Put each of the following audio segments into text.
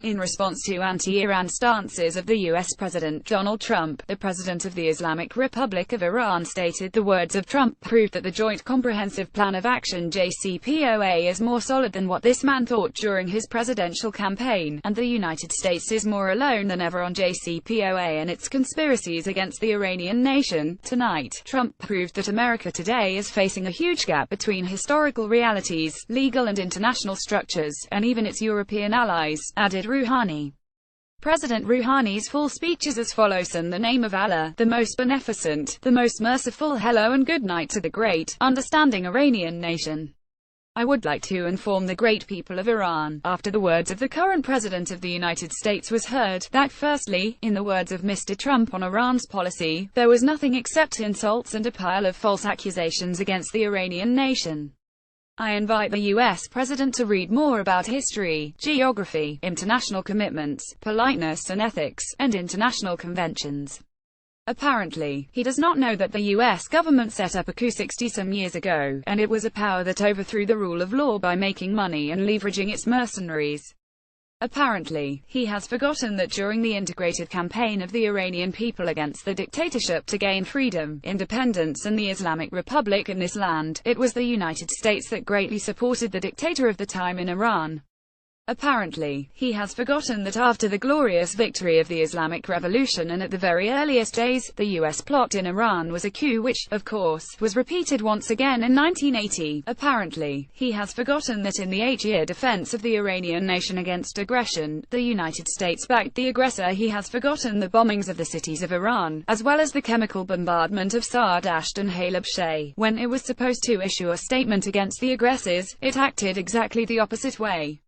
In response to anti-Iran stances of the U.S. President Donald Trump, the president of the Islamic Republic of Iran stated the words of Trump proved that the Joint Comprehensive Plan of Action (JCPOA) is more solid than what this man thought during his presidential campaign, and the United States is more alone than ever on JCPOA and its conspiracies against the Iranian nation. Tonight, Trump proved that America today is facing a huge gap between historical realities, legal and international structures, and even its European allies, added Rouhani. President Rouhani's full speech is as follows: in the name of Allah, the most beneficent, the most merciful, hello and good night to the great, understanding Iranian nation. I would like to inform the great people of Iran, after the words of the current President of the United States was heard, that firstly, in the words of Mr. Trump on Iran's policy, there was nothing except insults and a pile of false accusations against the Iranian nation. I invite the U.S. President to read more about history, geography, international commitments, politeness and ethics, and international conventions. Apparently, he does not know that the U.S. government set up a coup 60-some years ago, and it was a power that overthrew the rule of law by making money and leveraging its mercenaries. Apparently, he has forgotten that during the integrated campaign of the Iranian people against the dictatorship to gain freedom, independence and the Islamic Republic in this land, it was the United States that greatly supported the dictator of the time in Iran. Apparently, he has forgotten that after the glorious victory of the Islamic Revolution and at the very earliest days, the U.S. plot in Iran was a coup which, of course, was repeated once again in 1980. Apparently, he has forgotten that in the 8-year defense of the Iranian nation against aggression, the United States backed the aggressor. He has forgotten the bombings of the cities of Iran, as well as the chemical bombardment of Saadasht and Halabja. When it was supposed to issue a statement against the aggressors, it acted exactly the opposite way.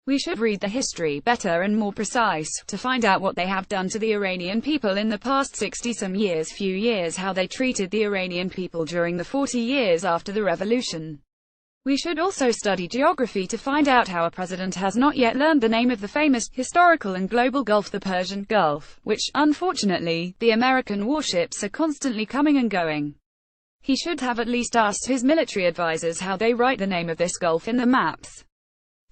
We should read the history better and more precise, to find out what they have done to the Iranian people in the past 60-some years, few years, how they treated the Iranian people during the 40 years after the revolution. We should also study geography to find out how a president has not yet learned the name of the famous, historical and global Gulf, the Persian Gulf, which, unfortunately, the American warships are constantly coming and going. He should have at least asked his military advisors how they write the name of this gulf in the maps.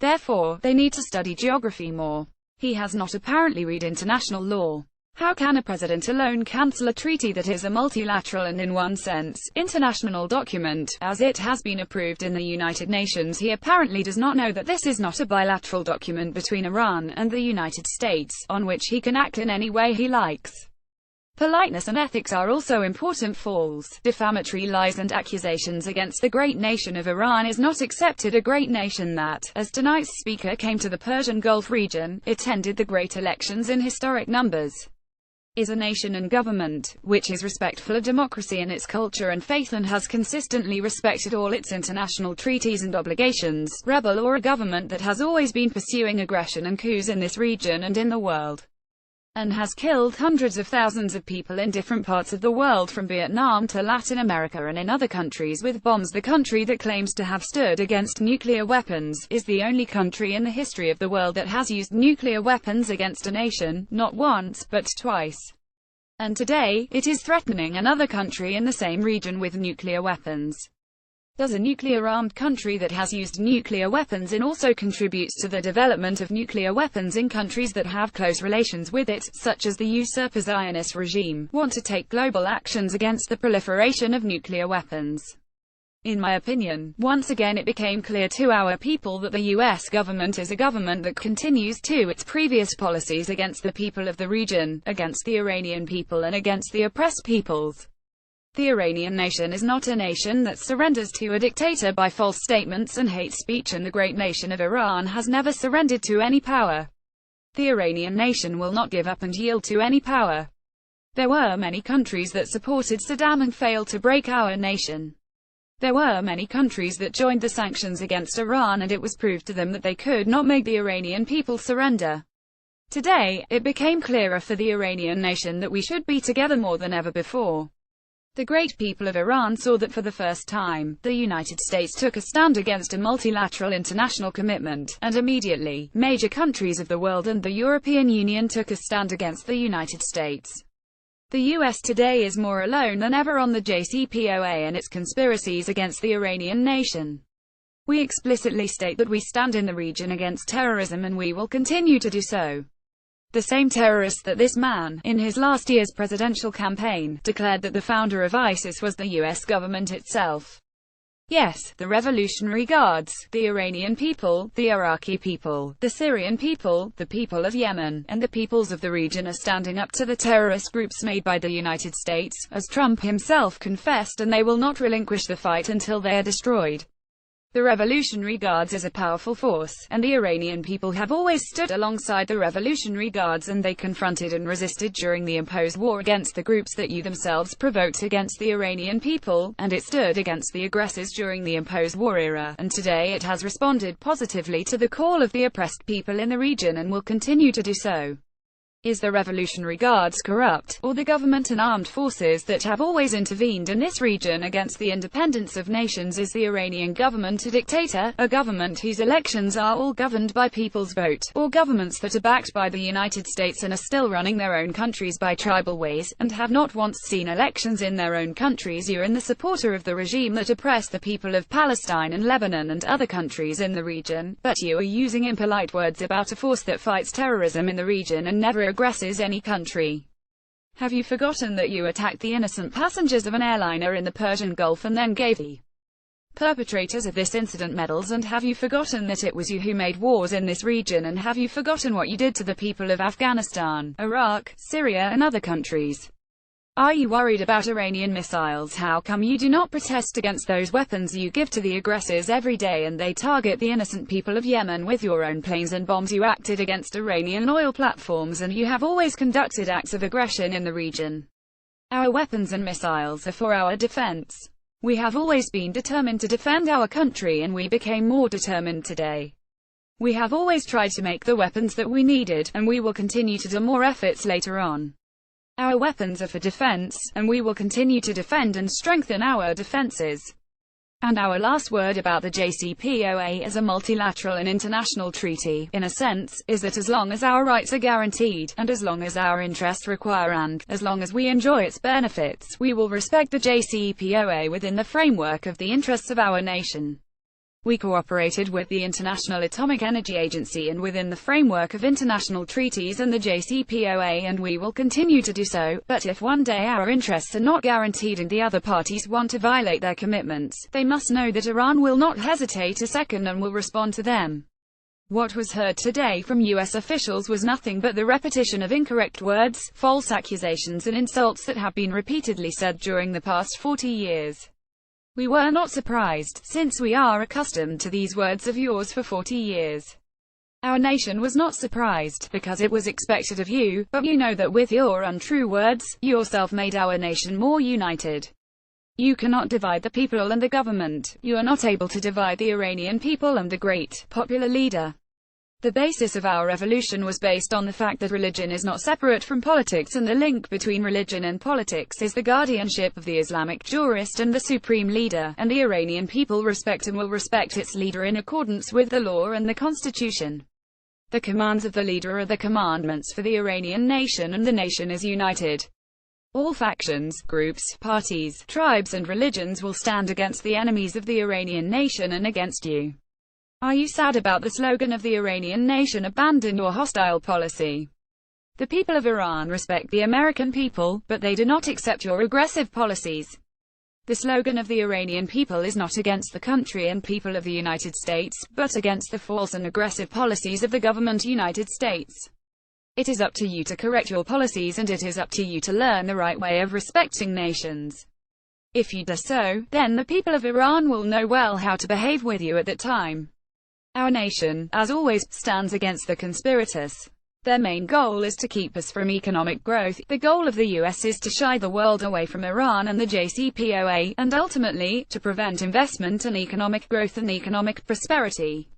Therefore, they need to study geography more. He has not apparently read international law. How can a president alone cancel a treaty that is a multilateral and in one sense, international document, as it has been approved in the United Nations? He apparently does not know that this is not a bilateral document between Iran and the United States, on which he can act in any way he likes. Politeness and ethics are also important. False, defamatory lies and accusations against the great nation of Iran is not accepted. A great nation that, as tonight's speaker came to the Persian Gulf region, attended the great elections in historic numbers, is a nation and government, which is respectful of democracy and its culture and faith and has consistently respected all its international treaties and obligations. Rebel or a government that has always been pursuing aggression and coups in this region and in the world, and has killed hundreds of thousands of people in different parts of the world from Vietnam to Latin America and in other countries with bombs. The country that claims to have stood against nuclear weapons, is the only country in the history of the world that has used nuclear weapons against a nation, not once, but twice. And today, it is threatening another country in the same region with nuclear weapons. Does a nuclear-armed country that has used nuclear weapons and also contributes to the development of nuclear weapons in countries that have close relations with it, such as the usurper Zionist regime, want to take global actions against the proliferation of nuclear weapons? In my opinion, once again it became clear to our people that the U.S. government is a government that continues to its previous policies against the people of the region, against the Iranian people and against the oppressed peoples. The Iranian nation is not a nation that surrenders to a dictator by false statements and hate speech, and the great nation of Iran has never surrendered to any power. The Iranian nation will not give up and yield to any power. There were many countries that supported Saddam and failed to break our nation. There were many countries that joined the sanctions against Iran, and it was proved to them that they could not make the Iranian people surrender. Today, it became clearer for the Iranian nation that we should be together more than ever before. The great people of Iran saw that for the first time, the United States took a stand against a multilateral international commitment, and immediately, major countries of the world and the European Union took a stand against the United States. The US today is more alone than ever on the JCPOA and its conspiracies against the Iranian nation. We explicitly state that we stand in the region against terrorism and we will continue to do so. The same terrorists that this man, in his last year's presidential campaign, declared that the founder of ISIS was the US government itself. Yes, the Revolutionary Guards, the Iranian people, the Iraqi people, the Syrian people, the people of Yemen, and the peoples of the region are standing up to the terrorist groups made by the United States, as Trump himself confessed, and they will not relinquish the fight until they are destroyed. The Revolutionary Guards is a powerful force, and the Iranian people have always stood alongside the Revolutionary Guards, and they confronted and resisted during the imposed war against the groups that you themselves provoked against the Iranian people, and it stood against the aggressors during the imposed war era, and today it has responded positively to the call of the oppressed people in the region and will continue to do so. Is the Revolutionary Guards corrupt, or the government and armed forces that have always intervened in this region against the independence of nations? Is the Iranian government a dictator, a government whose elections are all governed by people's vote, or governments that are backed by the United States and are still running their own countries by tribal ways, and have not once seen elections in their own countries? You are the supporter of the regime that oppressed the people of Palestine and Lebanon and other countries in the region, but you are using impolite words about a force that fights terrorism in the region and never aggresses any country. Have you forgotten that you attacked the innocent passengers of an airliner in the Persian Gulf and then gave the perpetrators of this incident medals? And have you forgotten that it was you who made wars in this region? And have you forgotten what you did to the people of Afghanistan, Iraq, Syria and other countries? Are you worried about Iranian missiles? How come you do not protest against those weapons you give to the aggressors every day and they target the innocent people of Yemen with your own planes and bombs? You acted against Iranian oil platforms and you have always conducted acts of aggression in the region. Our weapons and missiles are for our defense. We have always been determined to defend our country, and we became more determined today. We have always tried to make the weapons that we needed, and we will continue to do more efforts later on. Our weapons are for defense, and we will continue to defend and strengthen our defenses. And our last word about the JCPOA as a multilateral and international treaty, in a sense, is that as long as our rights are guaranteed, and as long as our interests require and, as long as we enjoy its benefits, we will respect the JCPOA within the framework of the interests of our nation. We cooperated with the International Atomic Energy Agency and within the framework of international treaties and the JCPOA, and we will continue to do so, but if one day our interests are not guaranteed and the other parties want to violate their commitments, they must know that Iran will not hesitate a second and will respond to them. What was heard today from US officials was nothing but the repetition of incorrect words, false accusations and insults that have been repeatedly said during the past 40 years. We were not surprised, since we are accustomed to these words of yours for 40 years. Our nation was not surprised, because it was expected of you, but you know that with your untrue words, you yourself made our nation more united. You cannot divide the people and the government. You are not able to divide the Iranian people and the great, popular leader. The basis of our revolution was based on the fact that religion is not separate from politics, and the link between religion and politics is the guardianship of the Islamic jurist and the supreme leader, and the Iranian people respect and will respect its leader in accordance with the law and the constitution. The commands of the leader are the commandments for the Iranian nation, and the nation is united. All factions, groups, parties, tribes and religions will stand against the enemies of the Iranian nation and against you. Are you sad about the slogan of the Iranian nation, abandon your hostile policy? The people of Iran respect the American people, but they do not accept your aggressive policies. The slogan of the Iranian people is not against the country and people of the United States, but against the false and aggressive policies of the government United States. It is up to you to correct your policies, and it is up to you to learn the right way of respecting nations. If you do so, then the people of Iran will know well how to behave with you at that time. Our nation, as always, stands against the conspirators. Their main goal is to keep us from economic growth. The goal of the US is to shy the world away from Iran and the JCPOA, and ultimately, to prevent investment and economic growth and economic prosperity.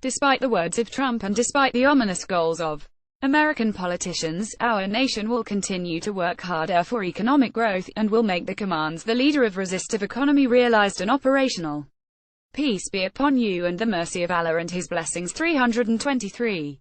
Despite the words of Trump and despite the ominous goals of American politicians, our nation will continue to work harder for economic growth, and will make the commands the leader of resistive economy realized and operational. Peace be upon you and the mercy of Allah and His blessings. 323